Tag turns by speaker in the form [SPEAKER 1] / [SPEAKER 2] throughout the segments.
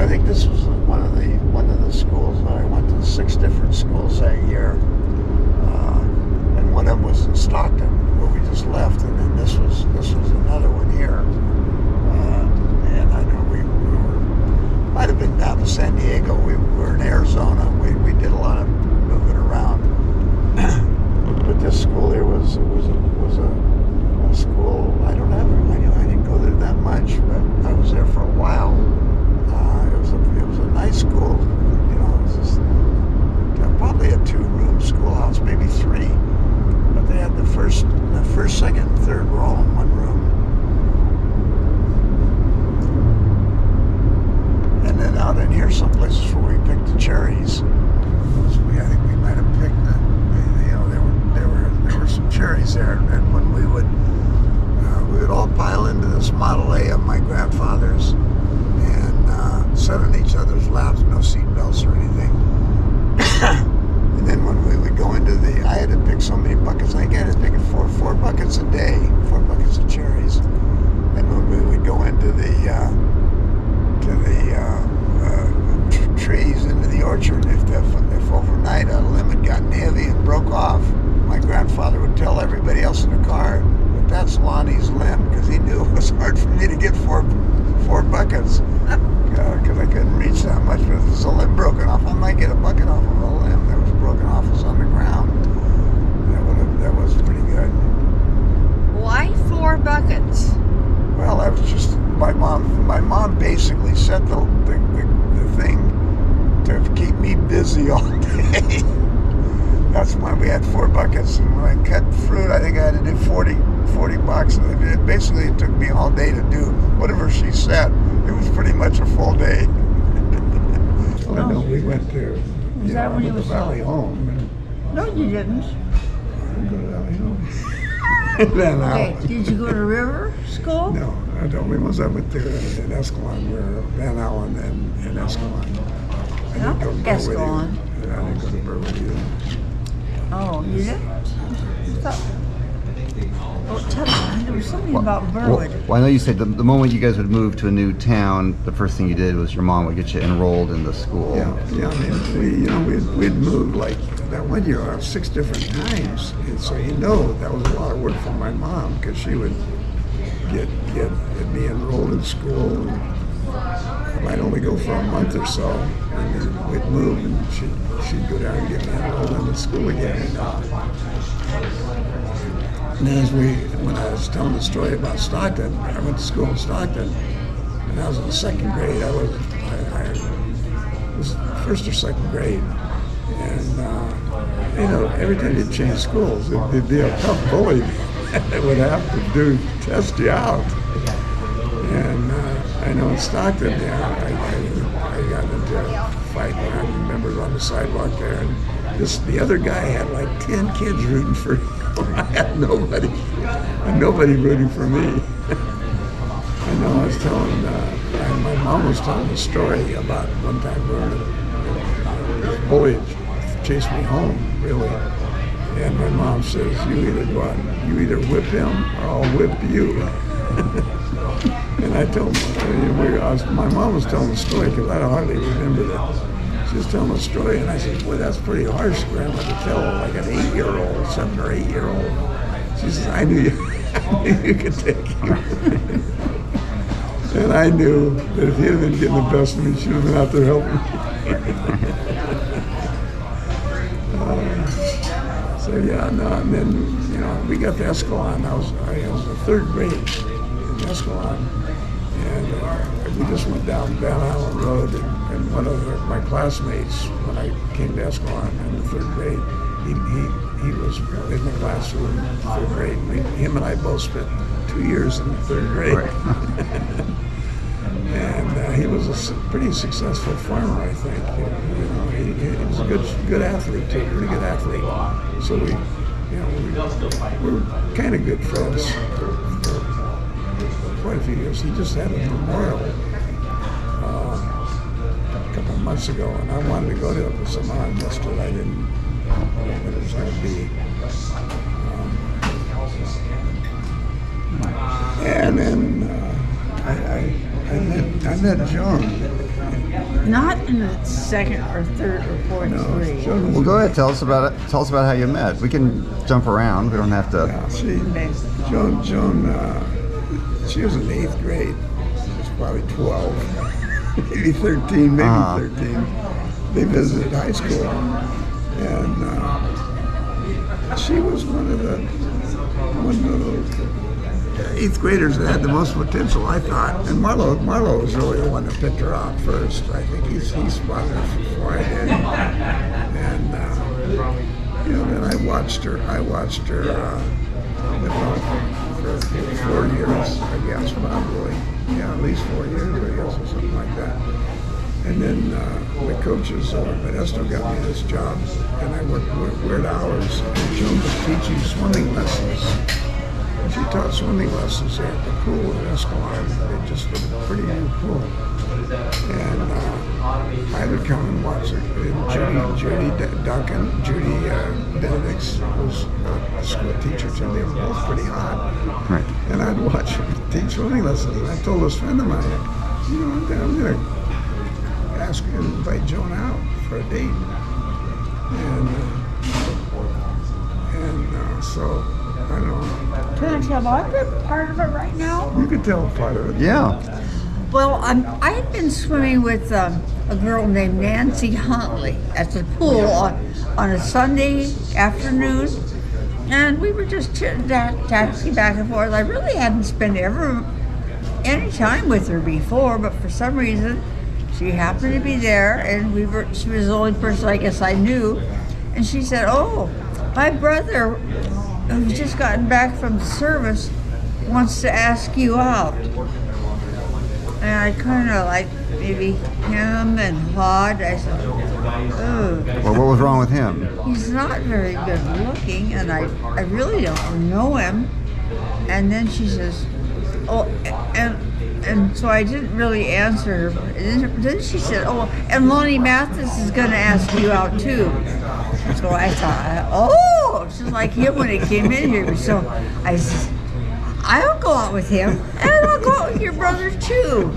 [SPEAKER 1] I think this was one of the schools that I went to 6 different schools that year, and one of them was in Stockton, where we just left, and then this was another one here, and I know we were, might have been down to San Diego. We were in Arizona. We did a lot of moving around, but this school here was a school. I didn't go there that much, but I was there for a while. It was a nice school, you know. It was just, probably a 2-room schoolhouse, maybe 3. But they had the first, second, and third were all in one room. And then out in here, some places where we picked the cherries. I think we might have picked there were some cherries there, and when we would all pile into this Model A of my grandfather's and sit on each other's laps, no seat belts or anything. And then when we would go into I had to pick so many buckets. I think I had to pick 4 buckets a day, 4 buckets of cherries. And when we would go into the trees, into the orchard, if overnight a limb had gotten heavy and broke off, my grandfather would tell everybody else in the car, that's Lonnie's limb, because he knew it was hard for me to get 4 buckets, because I couldn't reach that much. But if there's a limb broken off, I might get a bucket off of a limb that was broken off was on the ground. That was pretty good.
[SPEAKER 2] Why 4 buckets?
[SPEAKER 1] Well, that was just my mom. My mom basically set the thing to keep me busy all day. That's why we had 4 buckets. And when I cut fruit, I think I had to do 40 bucks. Basically, it took me all day to do whatever she said. It was pretty much a full day. I know we went to the Valley Home.
[SPEAKER 2] No, you didn't.
[SPEAKER 1] I didn't go to Valley Home. Van Allen.
[SPEAKER 2] Okay, did you go to River School?
[SPEAKER 1] No, I don't. We was I went there in Escalon, where Van Allen and Escalon. I didn't go to Berwick.
[SPEAKER 2] Escalon.
[SPEAKER 1] Yeah, I didn't go to Berwick either.
[SPEAKER 2] Oh, you did? Tell me, there was something about Berwick.
[SPEAKER 3] Well, I know you said the moment you guys would move to a new town, the first thing you did was your mom would get you enrolled in the school.
[SPEAKER 1] Yeah. I mean, we'd moved like that one year 6 different times, and so that was a lot of work for my mom, because she would get me enrolled in school. And I might only go for a month or so, and then we'd move, and she'd go down and get me enrolled in the school again. And then when I was telling the story about Stockton, I went to school in Stockton, and I was in the 2nd grade. I was 1st or 2nd grade, and every time you'd change schools, there'd be a tough bully that would have to test you out. And I know in Stockton, I got into a fight with members on the sidewalk there, and the other guy had like 10 kids rooting for him. I had nobody rooting for me. I know I was telling, my mom was telling a story about one time where this bully chased me home, really. And my mom says, you either whip him or I'll whip you. And I told my mom was telling the story, because I hardly remember that. She was telling the story, and I said, boy, that's pretty harsh, Grandma, to tell like an 8-year-old, 7 or 8-year-old. She says, I knew you could take him. And I knew that if he had been getting the best of me, she would have been out there helping me. And then, we got to Escalon. I was in 3rd grade in Escalon, and we just went down Van Allen Road, and one of my classmates, when I came to Escalon in the 3rd grade, he was in the classroom in 3rd grade. Him and I both spent 2 years in the 3rd grade. Right. And he was a pretty successful farmer, I think. He was a good athlete too, pretty good athlete. So we were kind of good friends for quite a few years. He just had a memorial a couple of months ago, and I wanted to go to it, but somehow I missed it. I didn't know what it was going to be. And then I met Joan
[SPEAKER 2] Not in the second or third or fourth
[SPEAKER 1] No,
[SPEAKER 2] grade.
[SPEAKER 1] Joan
[SPEAKER 3] Well,
[SPEAKER 1] was,
[SPEAKER 3] go ahead. Tell us about it. Tell us about how you met. We can jump around. We don't have to.
[SPEAKER 1] Joan, she was in 8th grade. She was probably 12, maybe 13, maybe
[SPEAKER 3] Uh-huh.
[SPEAKER 1] 13. They visited high school, and she was one of the 8th graders that had the most potential, I thought. And Marlo was really the one that picked her out first. I think he spotted her before I did. And then I watched her. For 4 years, I guess, probably. Yeah, at least 4 years, I guess, or something like that. And then my coaches at Modesto got me this job, and I worked weird hours. And Joan was teaching swimming lessons. And she taught swimming lessons at the pool at Escalon. They just did a pretty new pool. And I would come and watch her. And Judy Benedict's was a school teacher too. They were both pretty hot.
[SPEAKER 3] Right.
[SPEAKER 1] And I'd watch her teach swimming lessons. And I told this friend of mine, I'm going to ask her to invite Joan out for a date. And so, I don't know.
[SPEAKER 2] Can I tell my part of it right now?
[SPEAKER 1] You could tell part of it.
[SPEAKER 3] Yeah.
[SPEAKER 2] Well, I had been swimming with a girl named Nancy Huntley at the pool on a Sunday afternoon, and we were just taxiing back and forth. I really hadn't spent any time with her before, but for some reason, she happened to be there, and she was the only person I guess I knew, and she said, "Oh, my brother, who's just gotten back from the service, wants to ask you out." And I kind of like maybe him and hawed. I said, "Oh,
[SPEAKER 3] Well, what was wrong with him?
[SPEAKER 2] he's not very good looking, and I really don't know him." And then she says, "Oh," and so I didn't really answer her. And then she said, "Oh, and Lonnie Mathis is going to ask you out too." So I thought, "Oh, just like him when he came in here." So I said, "I'll go out with him, and I'll go out with your brother too."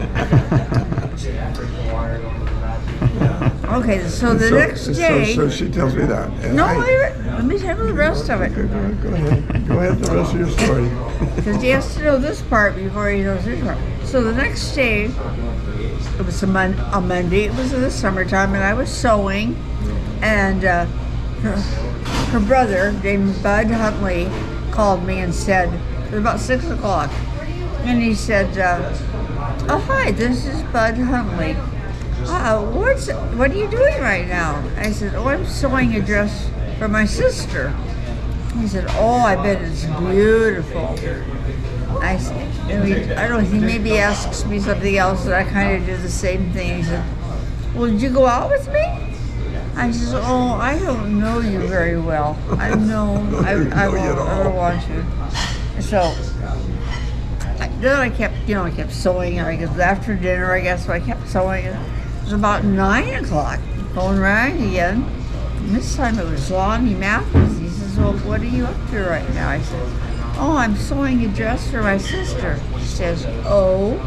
[SPEAKER 2] Okay, so the next day.
[SPEAKER 1] So she tells me that. And
[SPEAKER 2] No, wait, let me tell you the rest of it.
[SPEAKER 1] Go ahead. Go ahead, the rest of your story.
[SPEAKER 2] Because he has to know this part before he knows this part. So the next day, it was a Monday, it was in the summertime, and I was sewing, and her brother, named Bud Huntley, called me and said, it was about 6 o'clock, and he said, "Oh, hi, this is Bud Huntley. What are you doing right now?" I said, "Oh, I'm sewing a dress for my sister." He said, "Oh, I bet it's beautiful." I said, I don't know, he maybe asks me something else, and I kind of did the same thing. He said, "Well, did you go out with me?" I said, "Oh, I don't know you very well. I won't ever want you." So then I kept sewing. I guess after dinner, I guess, so I kept sewing. It was about 9 o'clock. Phone rang again. And this time it was Lonnie Mathis. He says, "Well, what are you up to right now?" I said, "Oh, I'm sewing a dress for my sister." She says, "Oh."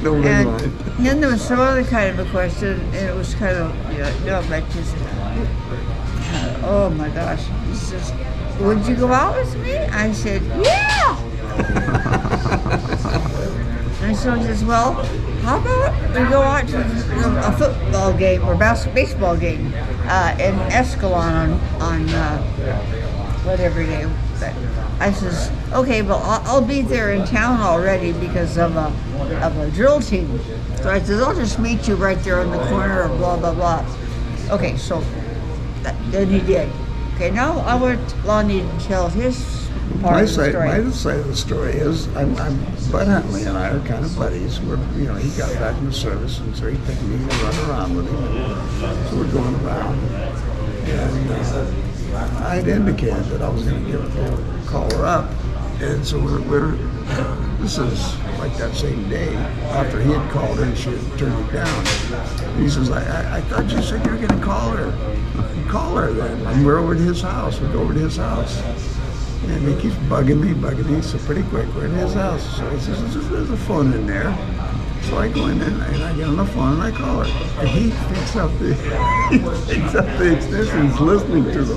[SPEAKER 1] No red
[SPEAKER 2] And
[SPEAKER 1] line.
[SPEAKER 2] then there was some other kind of a question, and it was kind of, like just, oh my gosh. He says, "Would you go out with me?" I said, "Yeah." And so he says, "Well, how about we go out to a football game or baseball game in Escalon on whatever day." But I says, "Okay, well, I'll be there in town already because of a drill team." So I says, "I'll just meet you right there on the corner of blah, blah, blah." Okay, so then he did. Okay, now I want Lonnie to tell his part
[SPEAKER 1] My
[SPEAKER 2] of the
[SPEAKER 1] side
[SPEAKER 2] story.
[SPEAKER 1] of the story is Bud Huntley and I are kind of buddies. He got back in the service, and so he picked me to run around with him. So we're going around, and I'd indicated that I was going to call her up, and so this is like that same day after he had called her and she had turned it down. And he says, I thought you said you were going to call her. Call her then. And we're over to his house. We go over to his house. And he keeps bugging me. So pretty quick, we're at his house. So he says, "There's a phone in there." So I go in and I get on the phone and I call her. And he picks up the extension. He's listening to the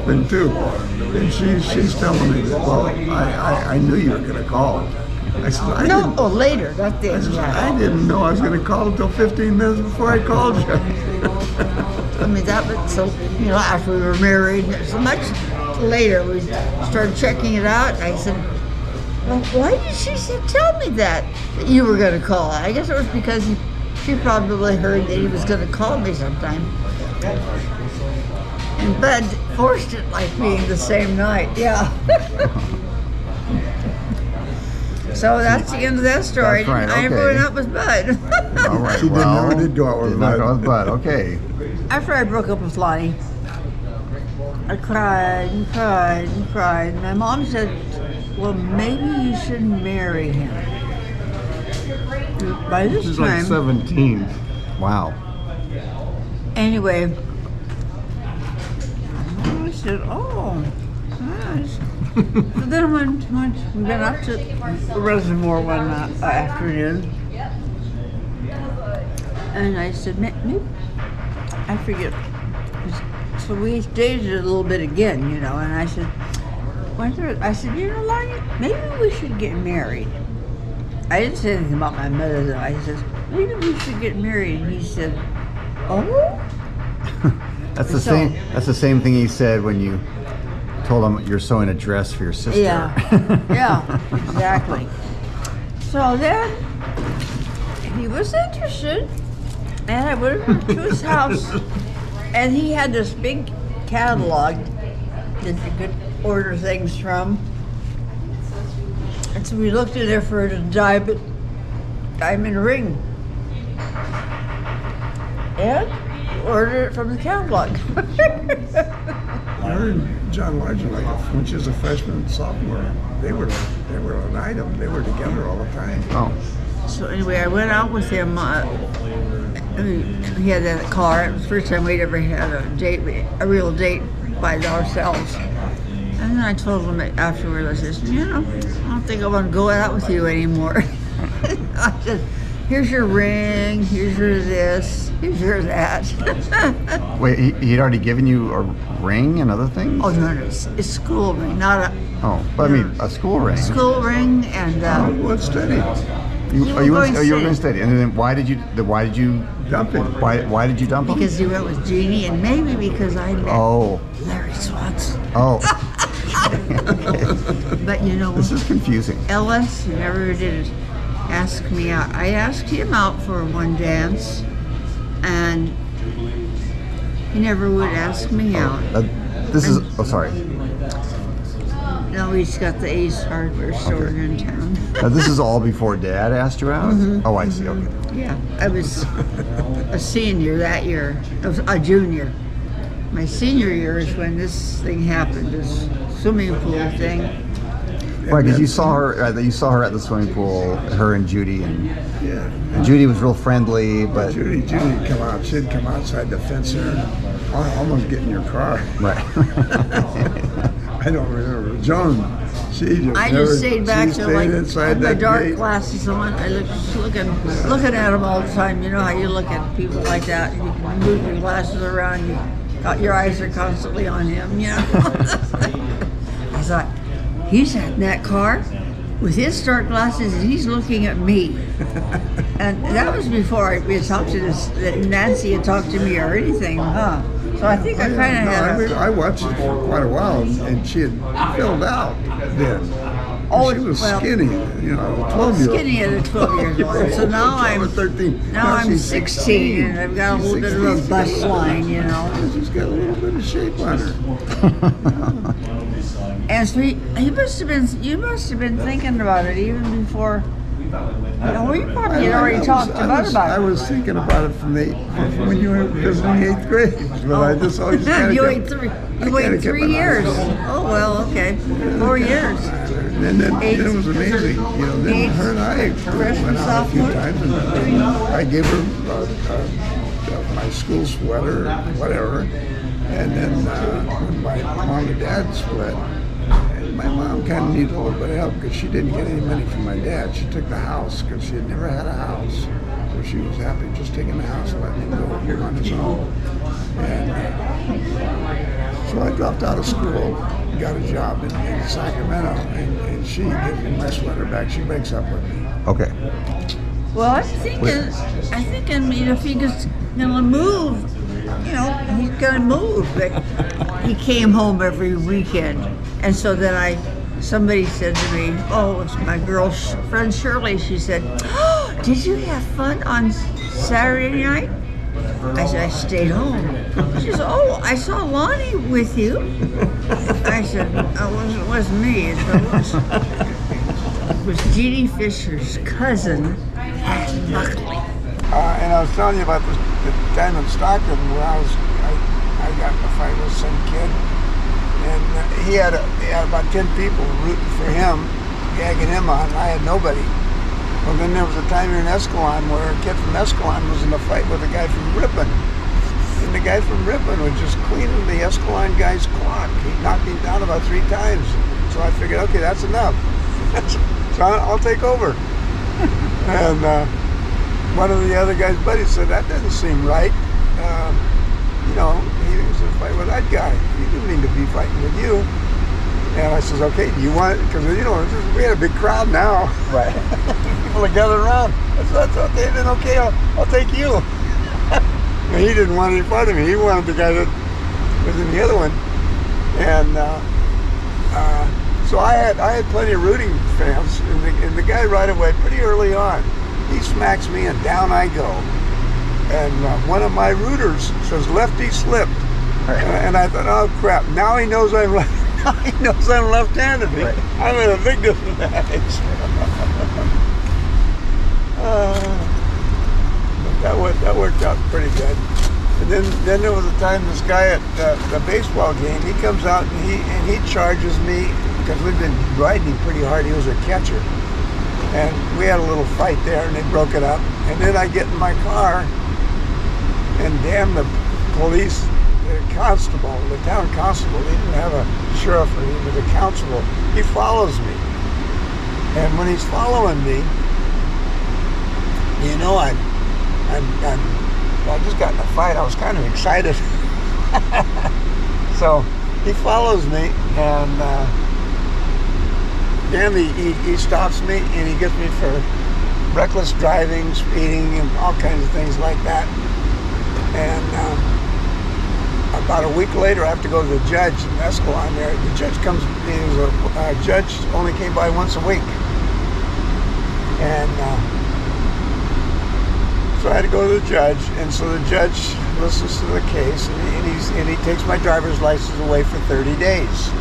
[SPEAKER 1] thing too. And she's telling me that, well, I knew you were going to call. I said,
[SPEAKER 2] Later, not this.
[SPEAKER 1] I didn't know I was going to call until 15 minutes before I called you.
[SPEAKER 2] I mean, that was so, after we were married, so much later, we started checking it out. I said, well, why did she tell me that you were going to call? I guess it was because she probably heard that he was going to call me sometime. And Bud forced it like being the same night, yeah. So that's the end of that story.
[SPEAKER 3] That's right,
[SPEAKER 2] I never went out with Bud.
[SPEAKER 3] All right,
[SPEAKER 1] She never did go out with
[SPEAKER 3] did not go
[SPEAKER 1] Bud.
[SPEAKER 3] with Bud. Okay.
[SPEAKER 2] After I broke up with Lonnie, I cried and cried and cried. My mom said, well, maybe you should marry him. By this
[SPEAKER 1] She's
[SPEAKER 2] time,
[SPEAKER 1] like 17.
[SPEAKER 3] Wow.
[SPEAKER 2] anyway, I said, oh, nice. So then we went up to the reservoir one afternoon, and I said, maybe, I forget. So we dated a little bit again, and I said, Lonnie, maybe we should get married. I didn't say anything about my mother, though. I said, maybe we should get married. And he said, oh?
[SPEAKER 3] That's the same thing he said when you told him you're sewing a dress for your sister.
[SPEAKER 2] Yeah, exactly. So then he was interested, and I went over to his house, and he had this big catalog that you could order things from. And so we looked in there for a diamond ring, and ordered it from the catalog.
[SPEAKER 1] Her and John Larger, when she was a freshman and sophomore, they were an item. They were together all the time.
[SPEAKER 3] Oh.
[SPEAKER 2] So anyway, I went out with him. He had that car. It was the first time we'd ever had a real date by ourselves. And then I told him afterward, I said, I don't think I want to go out with you anymore. I said, here's your ring, here's your this, here's your that.
[SPEAKER 3] Wait, he'd already given you a ring and other things?
[SPEAKER 2] Oh, no, it's a school ring, not a
[SPEAKER 3] Oh, but I mean, a school ring.
[SPEAKER 2] school ring, and
[SPEAKER 1] What study?
[SPEAKER 3] You
[SPEAKER 2] You
[SPEAKER 3] were
[SPEAKER 2] were going
[SPEAKER 3] going to
[SPEAKER 2] steady.
[SPEAKER 3] study. And then why did you
[SPEAKER 1] Dump him.
[SPEAKER 3] why did you dump him?
[SPEAKER 2] because he went with Jeannie, and maybe because I met
[SPEAKER 3] Oh.
[SPEAKER 2] Larry Swanson.
[SPEAKER 3] Oh.
[SPEAKER 2] But
[SPEAKER 3] This is confusing.
[SPEAKER 2] Ellis never did ask me out. I asked him out for one dance, and he never would ask me out.
[SPEAKER 3] This is sorry.
[SPEAKER 2] Now he's got the Ace Hardware store
[SPEAKER 3] Okay.
[SPEAKER 2] in town.
[SPEAKER 3] Now, this is all before Dad asked you out? Oh, I see. Okay.
[SPEAKER 2] Yeah, I was a senior that year, a junior. My senior year is when this thing happened, this swimming pool thing.
[SPEAKER 3] Right, because you saw her at the swimming pool, her and Judy, and
[SPEAKER 1] Yeah.
[SPEAKER 3] Judy was real friendly, but
[SPEAKER 1] Judy'd come out. She'd come outside the fence there and almost get in your car.
[SPEAKER 3] right.
[SPEAKER 1] I don't remember. Joan, she just
[SPEAKER 2] I
[SPEAKER 1] never,
[SPEAKER 2] just stayed back
[SPEAKER 1] she
[SPEAKER 2] to
[SPEAKER 1] stayed
[SPEAKER 2] like
[SPEAKER 1] inside
[SPEAKER 2] had my
[SPEAKER 1] that
[SPEAKER 2] dark
[SPEAKER 1] gate.
[SPEAKER 2] glasses on. I looking at them all the time. You know how you look at people like that. You can move your glasses around. Your eyes are constantly on him. I thought, he's in that car with his dark glasses and he's looking at me. And that was before we had talked to that Nancy had talked to me or anything, huh? So I think I kind of had
[SPEAKER 1] I watched it for quite a while, and she had filled out then.
[SPEAKER 2] Oh,
[SPEAKER 1] she was
[SPEAKER 2] well,
[SPEAKER 1] skinny, 12-year-old.
[SPEAKER 2] skinny at a 12-year-old. So now
[SPEAKER 1] 12 or
[SPEAKER 2] I'm
[SPEAKER 1] 13.
[SPEAKER 2] now I'm
[SPEAKER 1] she's
[SPEAKER 2] 16 and I've got a
[SPEAKER 1] She's
[SPEAKER 2] little bit of a
[SPEAKER 1] 16.
[SPEAKER 2] bust line,
[SPEAKER 1] She's got a little bit of shape on her.
[SPEAKER 2] And so you must have been thinking about it even before. Well, you probably had already talked to Bud about
[SPEAKER 1] I
[SPEAKER 2] it.
[SPEAKER 1] was thinking about it from when you were visiting 8th grade, but I just always kind of
[SPEAKER 2] You waited 3 years. Oh well, okay, 4 years.
[SPEAKER 1] And then it was amazing. Then her and I went out a few
[SPEAKER 2] sophomore?
[SPEAKER 1] times, and I gave her my school sweater, whatever. And then when my mom and dad split, my mom kind of needed a little bit of help because she didn't get any money from my dad. She took the house because she had never had a house. So she was happy just taking the house and letting him go on his own. And so I dropped out of school, got a job in Sacramento, and she gives me my sweater back. She breaks up with me.
[SPEAKER 3] Okay.
[SPEAKER 2] Well, I'm thinking, if he was gonna move, he's gonna move. But he came home every weekend, and so then somebody said to me, "Oh, it's my friend Shirley." She said, "Oh, did you have fun on Saturday night?" I said, "I stayed home." She said, "Oh, I saw Lonnie with you." I said, "It wasn't me. It was Dee Dee Fisher's cousin, Buckley."
[SPEAKER 1] And I was telling you about the time in Stockton where I got in a fight with some kid, and he had about 10 people rooting for him, gagging him on. I had nobody. Well, then there was a time here in Escalon where a kid from Escalon was in a fight with a guy from Ripon. And the guy from Ripon was just cleaning the Escalon guy's clock. He knocked him down about 3 times. So I figured, okay, that's enough. So I'll take over. And one of the other guy's buddies said, "That doesn't seem right. He was in a fight with that guy. He didn't mean to be fighting with you." And I says, "Okay, do you want it?" Because, we had a big crowd now.
[SPEAKER 3] Right.
[SPEAKER 1] People are gathered around. I said, "That's okay, then okay, I'll take you." And he didn't want any part of me. He wanted the guy that was in the other one. And so I had plenty of rooting fans. And the guy right away, pretty early on, he smacks me and down I go. And one of my rooters says, "Lefty slipped." Right. And I thought, oh crap, now he knows I'm left-handed. Right. I'm in a big disadvantage. That worked out pretty good. And then there was a time this guy at the baseball game, he comes out and he charges me because we've been riding him pretty hard. He was a catcher. And we had a little fight there, and they broke it up. And then I get in my car, and damn the police, the town constable, he didn't have a sheriff or anything, but the constable, he follows me. And when he's following me, I just got in a fight. I was kind of excited. So he follows me, and he stops me, and he gets me for reckless driving, speeding, and all kinds of things like that. And about a week later, I have to go to the judge in Escalon there. The judge comes, a judge only came by once a week. And so I had to go to the judge, and so the judge listens to the case, and he takes my driver's license away for 30 days.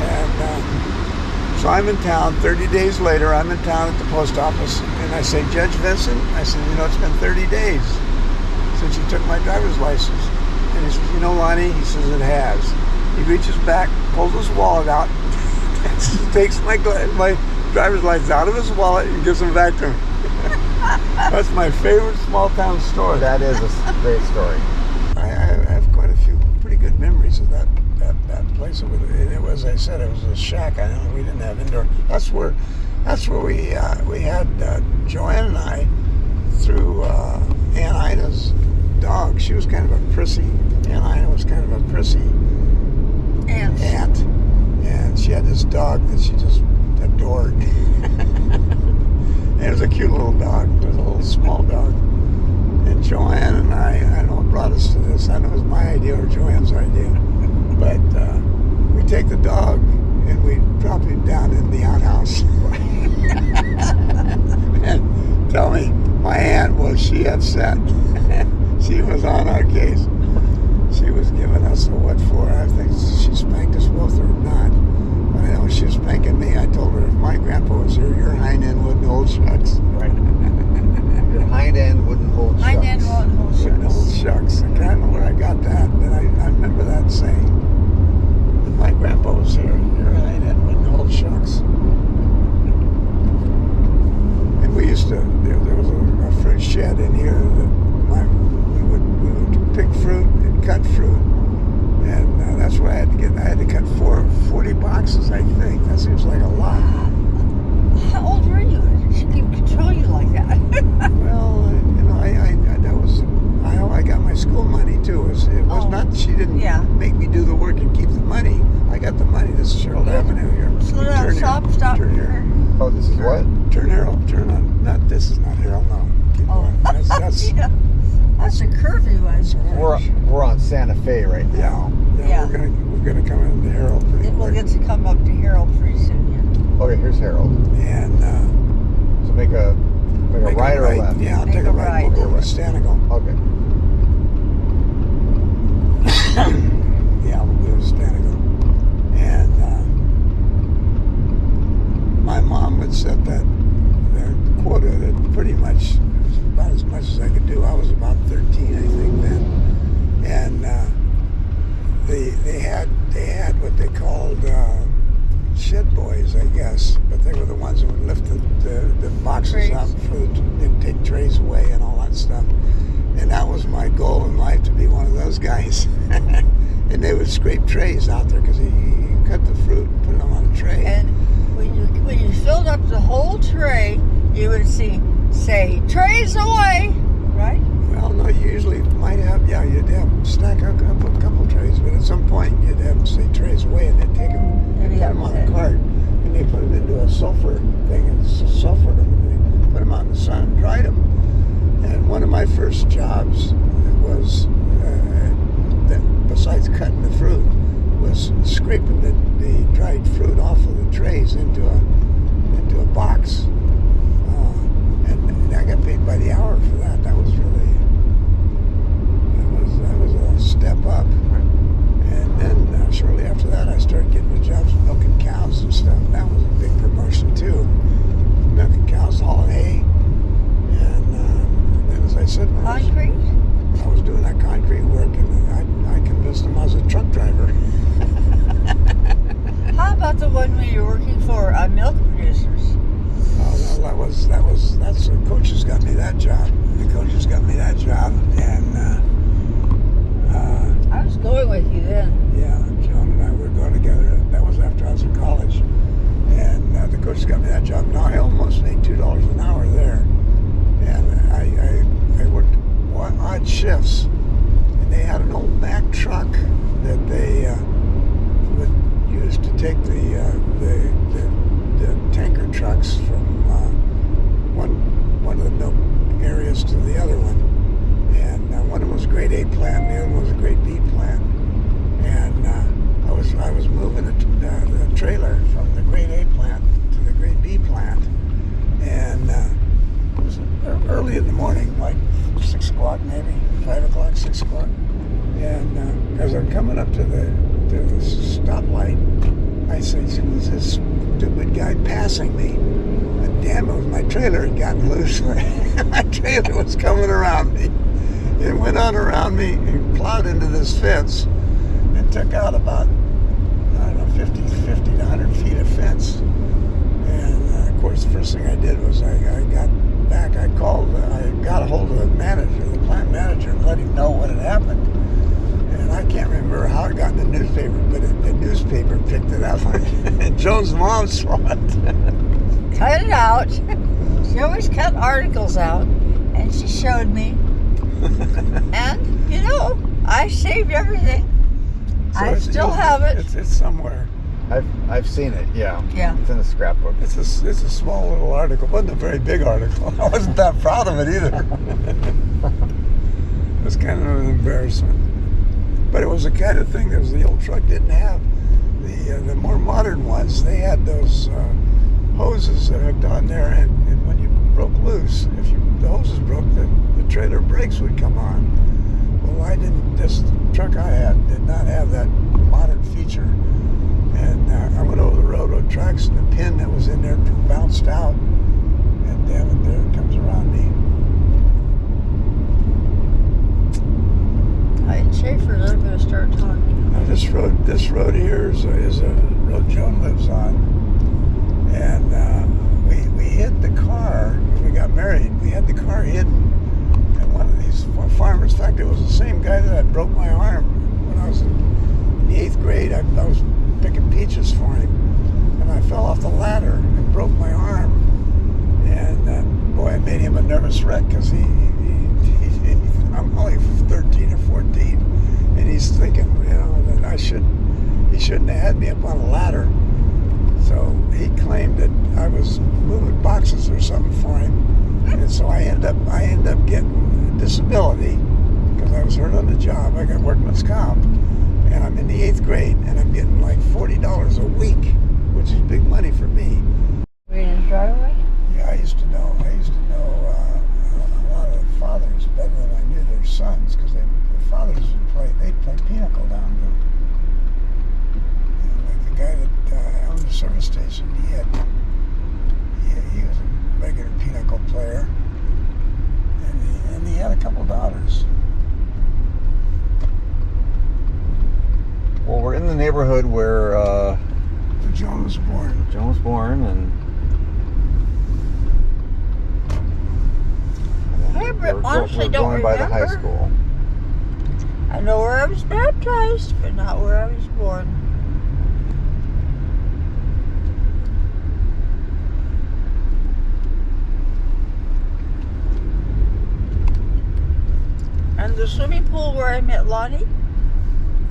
[SPEAKER 1] And so I'm in town. 30 days later, I'm in town at the post office, and I say, "Judge Vincent," I said, "It's been 30 days since you took my driver's license." And he says, "Lonnie," he says, "it has." He reaches back, pulls his wallet out, takes my driver's license out of his wallet and gives them back to me. That's my favorite small town story.
[SPEAKER 3] That is a great story.
[SPEAKER 1] I have quite a few pretty good memories of that place. It was, as I said, it was a shack. I know we didn't have indoor. That's where we had Joan and I through Aunt Ina's dog. She was kind of a prissy. Aunt Ina was kind of a prissy aunt, and she had this dog that she just adored. And it was a cute little dog. It was a little small dog. And Joanne and I don't know what brought us to this. I don't know if it was my idea or Joanne's idea. But we take the dog and we drop him down in the outhouse. And tell me, my aunt, was she upset? She was on our case. She was giving us a what for. I think she spanked us both or not. But I know she was spanking me. I told her, if my grandpa was here, your hind end wouldn't hold shucks.
[SPEAKER 3] Right. Your hind end wouldn't hold shucks.
[SPEAKER 2] Hind end wouldn't hold shucks.
[SPEAKER 1] Wouldn't hold shucks. I can't know where I got that, but I remember that saying. If my grandpa was here, your hind end wouldn't hold shucks. And we used to, there was a fruit shed in here that we would pick fruit and cut fruit. And that's where I had to cut 40 boxes, I think. That seems like a lot.
[SPEAKER 2] How old were you? She can control you like that.
[SPEAKER 1] Well, you know, that was how I got my school money too. It was not. She didn't make me do the work and keep the money. I got the money. This is Harold Avenue here.
[SPEAKER 2] Slow down. Stop.
[SPEAKER 1] Turn here.
[SPEAKER 3] Oh, this is what?
[SPEAKER 1] Turn Harold. Turn on. Not this is not Harold. No. Keep going. That's
[SPEAKER 2] Yeah. That's a curvy one.
[SPEAKER 3] We're on Santa Fe right now.
[SPEAKER 1] yeah. We're gonna come into Harold pretty
[SPEAKER 2] We'll
[SPEAKER 1] quick.
[SPEAKER 2] get to come up to Harold pretty soon.
[SPEAKER 3] Okay, here's Harold.
[SPEAKER 1] And
[SPEAKER 3] So make a right or a left.
[SPEAKER 1] Yeah, I'll
[SPEAKER 2] Make
[SPEAKER 1] take
[SPEAKER 2] a
[SPEAKER 1] a right.
[SPEAKER 2] right.
[SPEAKER 1] We'll go over to Stanigal.
[SPEAKER 3] Okay.
[SPEAKER 1] Yeah, we'll go to Stanigal. And my mom would set that quota that pretty much was about as much as I could do. I was about 13, I think, then. And they had what they called shed boys, I guess, but they were the ones who would lift the boxes
[SPEAKER 2] Trays.
[SPEAKER 1] up and take trays away and all that stuff. And that was my goal in life, to be one of those guys. And they would scrape trays out there because you cut the fruit and put them on a tray.
[SPEAKER 2] And when you filled up the whole tray, you would say trays away, right?
[SPEAKER 1] Well, no, you usually might have, you'd have stack up a couple trays, but at some point you'd have, say, trays away, and they'd take them and put them on a cart, and they put them into a sulfur thing, and sulfured them, and they put them out in the sun and dried them. And one of my first jobs was, besides cutting the fruit, was scraping the dried fruit off of the trays into a box. And I got paid by the hour for that. That was a step up. And then shortly after that, I started getting the jobs milking cows and stuff. And that was a big promotion too. Milking cows, hauling hay. And then, as I said, when I was doing that concrete work, and I convinced them I was a truck driver.
[SPEAKER 2] How about the one where you're working for milk producers?
[SPEAKER 1] Oh, no, that's the coaches got me that job. The coaches got me that job, and
[SPEAKER 2] I was going with you then.
[SPEAKER 1] yeah, Joan and I were going together. That was after I was in college, and the coaches got me that job. Now I almost made $2 an hour there, and I worked odd shifts, and they had an old Mack truck that they would use to take the tanker trucks from one of the milk areas to the other one. And one of them was a grade A plant, the other one was a grade B plant. And I was moving the trailer from the grade A plant to the grade B plant. And it was early in the morning, like 6 o'clock maybe, 5 o'clock, 6 o'clock. And as I'm coming up to the stoplight, I say, who's this stupid guy passing me? And damn, it was my trailer had gotten loose. My trailer was coming around me. It went on around me and plowed into this fence and took out about, I don't know, 50 to 100 feet of fence. And of course, the first thing I did was I got back. I got a hold of the plant manager, and let him know what had happened. And I can't remember how it got in the newspaper, but the newspaper picked it up. And Joan's mom saw it.
[SPEAKER 2] Cut it out. She always cut articles out, and she showed me. And, I saved everything.
[SPEAKER 1] So
[SPEAKER 2] I still have it.
[SPEAKER 1] It's somewhere.
[SPEAKER 3] I've seen it. Yeah.
[SPEAKER 2] Yeah.
[SPEAKER 3] It's in the scrapbook.
[SPEAKER 1] It's a small little article. It wasn't a very big article. I wasn't that proud of it either. It was kind of an embarrassment. But it was the kind of thing that the old truck didn't have. The more modern ones, they had those hoses that hooked on there, and when you broke loose, if the hoses broke, the trailer brakes would come on. Well, this truck I had did not have that modern feature. And I went over the railroad tracks, and the pin that was in there bounced out. And damn it, there it comes around me.
[SPEAKER 2] Hi, Schaefer, they're going to start talking.
[SPEAKER 1] Now, this road here is a road Joan lives on. And we hid the car when we got married. We had the car hidden at one of these farmers. In fact, it was the same guy that had broke my arm when I was in the 8th grade. I was picking peaches cages for him, and I fell off the ladder and broke my arm. And boy, it made him a nervous wreck because I'm only 13 or 14, and he's thinking, that he shouldn't have had me up on a ladder. So he claimed that I was moving boxes or something for him, and so I ended up getting a disability because I was hurt on the job. I got workman's comp, and I'm in the 8th grade, and I'm getting like $40 a week, which is big money for me.
[SPEAKER 2] Were you in his driveway?
[SPEAKER 1] Yeah, I used to know a lot of the fathers better than I knew their sons, because their fathers they'd play pinochle down there. Like the guy that owned the service station, he was a regular pinochle player, and he had a couple daughters.
[SPEAKER 3] Well, we're in the neighborhood where
[SPEAKER 1] Joan was born.
[SPEAKER 3] Joan was born, and
[SPEAKER 2] Honestly,
[SPEAKER 3] we're
[SPEAKER 2] don't
[SPEAKER 3] going by the high
[SPEAKER 2] remember.
[SPEAKER 3] school.
[SPEAKER 2] I know where I was baptized, but not where I was born. And the swimming pool where I met Lonnie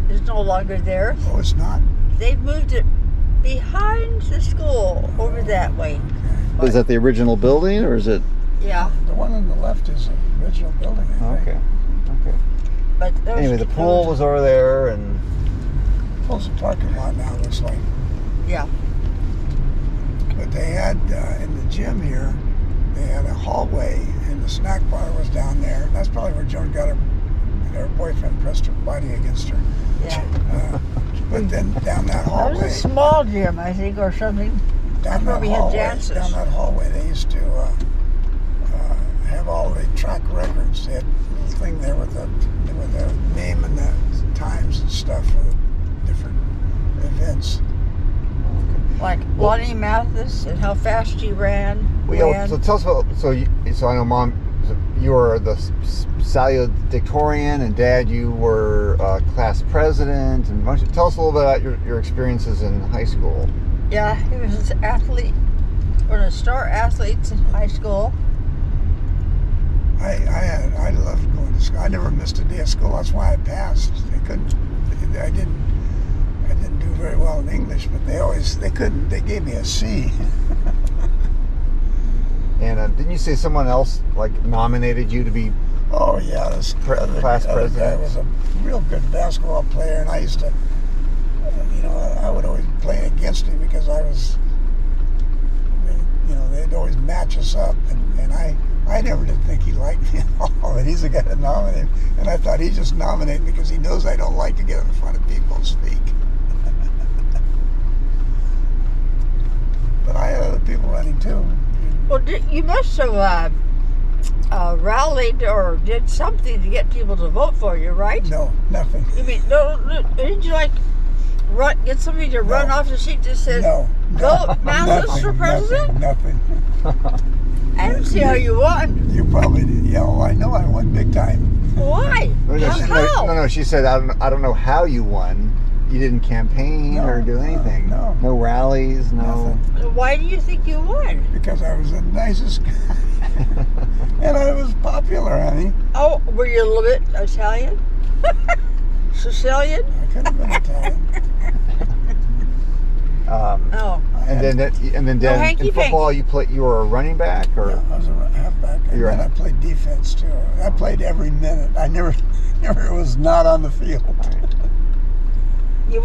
[SPEAKER 2] is no longer there.
[SPEAKER 1] Oh, it's not?
[SPEAKER 2] They've moved it behind the school over that way.
[SPEAKER 3] Is that the original building, or is it?
[SPEAKER 2] Yeah.
[SPEAKER 1] The one on the left is the original building, I think.
[SPEAKER 3] Okay.
[SPEAKER 2] But those
[SPEAKER 3] Anyway, the pool was over there, and
[SPEAKER 1] Pool's a parking lot now, looks like.
[SPEAKER 2] Yeah.
[SPEAKER 1] But they had, in the gym here, they had a hallway, and the snack bar was down there. That's probably where Joan got her boyfriend pressed her body against her.
[SPEAKER 2] Yeah.
[SPEAKER 1] But then down that
[SPEAKER 2] That
[SPEAKER 1] hallway,
[SPEAKER 2] was a small gym, I think, or something.
[SPEAKER 1] down that
[SPEAKER 2] we had
[SPEAKER 1] hallway,
[SPEAKER 2] dances.
[SPEAKER 1] down that hallway, they used to have all the track records. They had a little thing there with the name and the times and stuff for the different events.
[SPEAKER 2] Like Lonnie Mathis and how fast he ran.
[SPEAKER 3] so tell us about. So I know, Mom, you were the salutatorian, and Dad, you were class president. And why don't you tell us a little bit about your experiences in high school?
[SPEAKER 2] Yeah, he was an athlete, one of the star athletes in high school.
[SPEAKER 1] I loved going to school. I never missed a day of school. That's why I passed. I didn't do very well in English, but they gave me a C.
[SPEAKER 3] And didn't you say someone else nominated you to be?
[SPEAKER 1] Oh yeah, this
[SPEAKER 3] class president.
[SPEAKER 1] guy was a real good basketball player, and I used to, I would always play against him because they'd always match us up, and I never did think he liked me at all. But he's the guy that nominated, and I thought he just nominated me because he knows I don't like to get in front of people and speak. But I had other people running too.
[SPEAKER 2] Well, you must have rallied or did something to get people to vote for you, right?
[SPEAKER 1] No, nothing.
[SPEAKER 2] You mean, didn't you get somebody to run off the sheet that says,
[SPEAKER 1] No,
[SPEAKER 2] vote Mathis for president?
[SPEAKER 1] Nothing.
[SPEAKER 2] I don't see how you won.
[SPEAKER 1] You probably did. Yeah, well, I know I won big time.
[SPEAKER 2] Why? How?
[SPEAKER 3] No, she said, I don't know how you won. You didn't campaign or do anything.
[SPEAKER 1] No.
[SPEAKER 3] No rallies, no.
[SPEAKER 1] Nothing.
[SPEAKER 2] Why do you think you won?
[SPEAKER 1] Because I was the nicest guy. And I was popular, honey.
[SPEAKER 2] Oh, were you a little bit Italian? Sicilian?
[SPEAKER 1] I could have been Italian.
[SPEAKER 3] And then
[SPEAKER 2] No
[SPEAKER 3] in
[SPEAKER 2] hanky
[SPEAKER 3] football, you were a running back, or
[SPEAKER 1] Yeah, I was a halfback. And then I played defense too. I played every minute. I never was not on the field.
[SPEAKER 2] You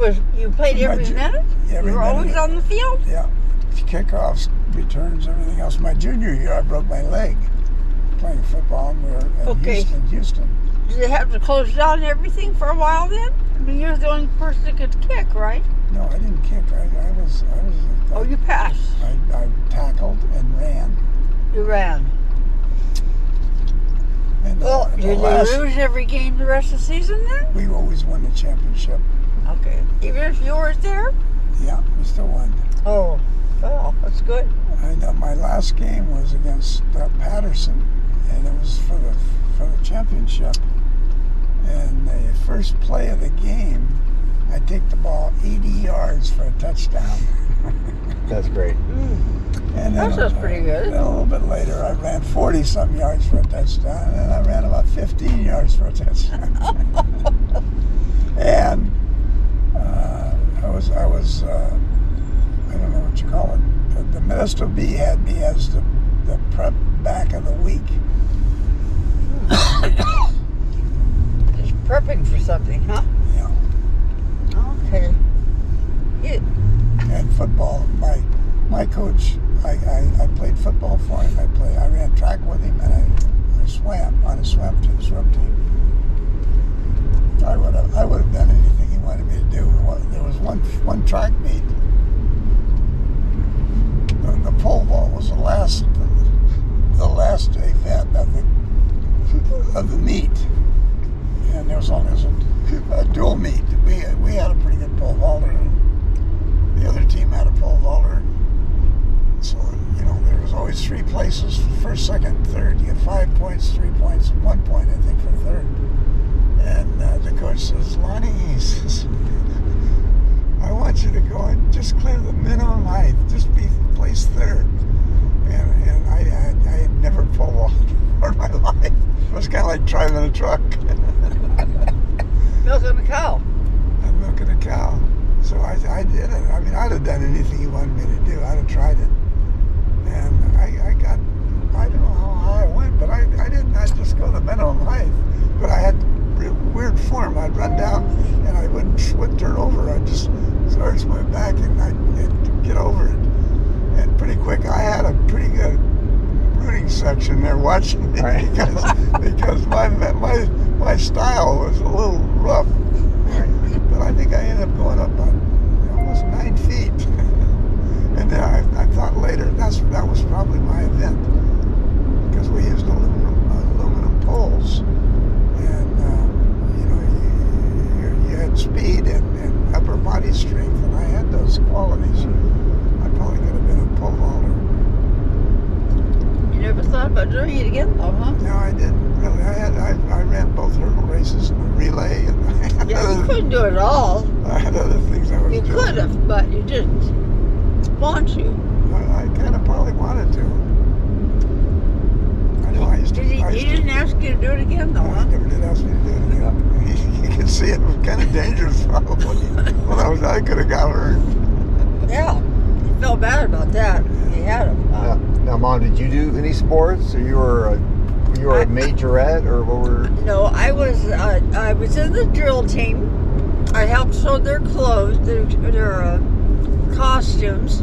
[SPEAKER 2] played every minute? You were always on the field?
[SPEAKER 1] Yeah. Kickoffs, returns, everything else. My junior year, I broke my leg playing football, and we were at Houston.
[SPEAKER 2] Did they have to close down everything for a while then? I mean, you're the only person that could kick, right?
[SPEAKER 1] No, I didn't kick. I was.
[SPEAKER 2] Oh, you passed.
[SPEAKER 1] I tackled and ran.
[SPEAKER 2] You ran.
[SPEAKER 1] And
[SPEAKER 2] Well, did you lose every game the rest of the season then?
[SPEAKER 1] We always won the championship.
[SPEAKER 2] Okay. Even if you weren't there?
[SPEAKER 1] Yeah, we still won.
[SPEAKER 2] Oh, well, that's good.
[SPEAKER 1] I know my last game was against Patterson, and it was for the championship. And the first play of the game, I take the ball 80 yards for a touchdown.
[SPEAKER 3] That's great.
[SPEAKER 1] And
[SPEAKER 2] That sounds pretty good.
[SPEAKER 1] Then a little bit later, I ran 40-some yards for a touchdown, and I ran about 15 yards for a touchdown. And I was I don't know what you call it. The Minister B had me as the prep back of the week.
[SPEAKER 2] Just prepping for something, huh?
[SPEAKER 1] Yeah.
[SPEAKER 2] Okay.
[SPEAKER 1] And football, my coach, I played football for him. I ran track with him, and I swam on a swim team. I would have done anything he wanted me to do. There was one track meet. The pole vault was the last event of the meet, and there was a dual meet. We had a pretty good pole vaulter. The other team had a pole vaulter. So, there was always 3 places, first, second, third. You get 5 points, 3 points, and 1 point, I think, for third. And the coach says, Lonnie, he says, I want you to go and just clear the minimum height. Just be placed third. And I had never pole vaulted in my life. It was kind of like driving a truck.
[SPEAKER 2] Milking a cow.
[SPEAKER 1] I'm milking a cow. So I did it. I mean, I'd have done anything he wanted me to do. I'd have tried it. And I don't know how high I went, but I did not just go the minimum height. But I had weird form. I'd run down and I wouldn't turn over. I'd just arch my back and I'd get over it. And pretty quick, I had a pretty good rooting section there watching me
[SPEAKER 3] Right.
[SPEAKER 1] because my style was a little rough. But I think I ended up going up almost 9 feet. And then I thought later that was probably my event because we used aluminum poles, and you had speed and upper body strength, and I had those qualities. I probably could have been a pole vaulter.
[SPEAKER 2] You never thought about doing it again, though, huh?
[SPEAKER 1] No, I didn't really. I ran both hurdle races and a relay, and
[SPEAKER 2] Yeah, you couldn't do it all.
[SPEAKER 1] I had other things I was
[SPEAKER 2] You
[SPEAKER 1] doing.
[SPEAKER 2] could have, but you didn't want to.
[SPEAKER 1] I kind of probably wanted to. I know I used to.
[SPEAKER 2] He didn't ask you to do it again, though,
[SPEAKER 1] No,
[SPEAKER 2] huh?
[SPEAKER 1] he never did ask me to do it again. You could see it was kind of dangerous probably. Well, I could have got hurt.
[SPEAKER 2] Yeah. You felt bad about that. You had him.
[SPEAKER 3] Now, Mom, did you do any sports? Or you were a majorette, or what were?
[SPEAKER 2] No, I was in the drill team. I helped sew their clothes, their costumes,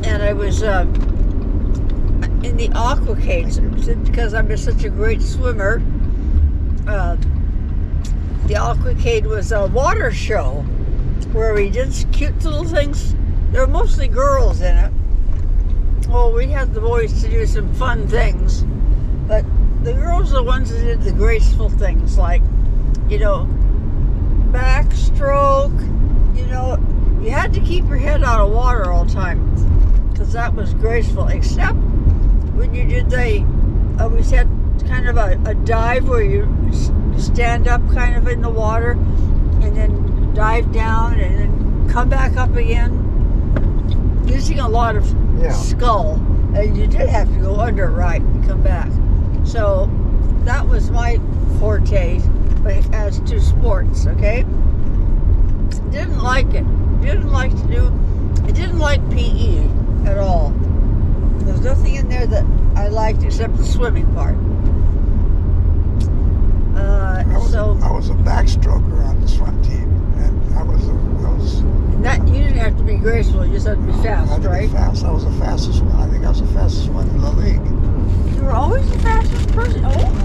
[SPEAKER 2] and I was in the aquacades because I'm such a great swimmer. The aquacade was a water show where we did cute little things. There were mostly girls in it. Well, we had the boys to do some fun things, but the girls are the ones that did the graceful things, like, backstroke. You had to keep your head out of water all the time because that was graceful, except when you did we had kind of a dive where you stand up kind of in the water and then dive down and then come back up again, using a lot of skull, and you did have to go under it right and come back. So that was my forte as to sports. Okay, didn't like it. I didn't like PE at all. There's nothing in there that I liked except the swimming part.
[SPEAKER 1] I was a backstroker on the swim team, and I was.
[SPEAKER 2] And that you didn't have to be graceful; you just had to be
[SPEAKER 1] I
[SPEAKER 2] fast,
[SPEAKER 1] had to
[SPEAKER 2] right?
[SPEAKER 1] be fast. I was the fastest one. I think I was the fastest one in the league.
[SPEAKER 2] You were always the fastest person. Oh.